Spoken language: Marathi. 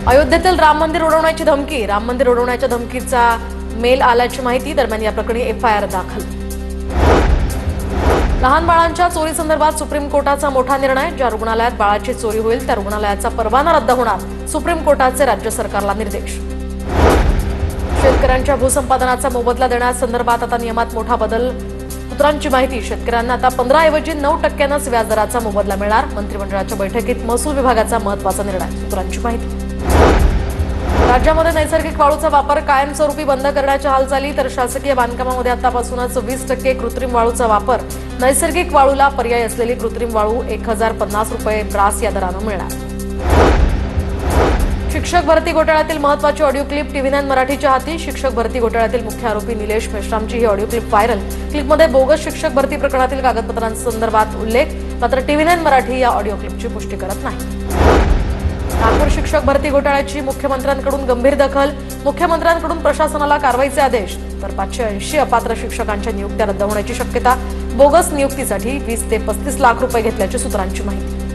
अयोध्येतील राम मंदिर उडवण्याची धमकी, राम मंदिर उडवण्याच्या धमकीचा मेल आल्याची माहिती। दरम्यान या प्रकरणी एफआयआर दाखल। लहान बाळांच्या चोरी संदर्भात सुप्रीम कोर्टाचा मोठा निर्णय। ज्या रुग्णालयात बाळाची चोरी होईल त्या रुग्णालयाचा परवाना रद्द होणार। सुप्रीम कोर्टाचे राज्य सरकारला निर्देश। शेतकऱ्यांच्या भूसंपादनाचा मोबदला देण्यासंदर्भात आता नियमात मोठा बदल। सूत्रांची माहिती, शेतकऱ्यांना आता 15 ऐवजी 9%नंच व्याजदराचा मोबदला मिळणार। मंत्रिमंडळाच्या बैठकीत महसूल विभागाचा महत्त्वाचा निर्णय। सूत्रांची माहिती, राज्यामध्ये नैसर्गिक वाळूचा वापर कायमस्वरूपी बंद करण्याच्या हालचाली। तर शासकीय बांधकामामध्ये आतापासूनच 20% कृत्रिम वाळूचा वापर। नैसर्गिक वाळूला पर्याय असलेली कृत्रिम वाळू 1050 रुपये ब्रास या दरानं मिळणार। शिक्षक भरती घोटाळ्यातील महत्त्वाची ऑडिओ क्लिप टीव्ही9 मराठीच्या हाती। शिक्षक भरती घोटाळ्यातील मुख्य आरोपी निलेश मेश्रामची ही ऑडिओ क्लिप व्हायरल। क्लिपमध्ये बोगस शिक्षक भरती प्रकरणातील कागदपत्रांसंदर्भात उल्लेख, मात्र टीव्ही9 मराठी या ऑडिओ क्लिपची पुष्टी करत नाही। नागपूर शिक्षक भरती घोटाळ्याची मुख्यमंत्र्यांकडून गंभीर दखल। मुख्यमंत्र्यांकडून प्रशासनाला कारवाईचे आदेश। तर 580 अपात्र शिक्षकांच्या नियुक्त्या रद्द होण्याची शक्यता। बोगस नियुक्तीसाठी 20 ते 35 लाख रुपये घेतल्याची सूत्रांची माहिती।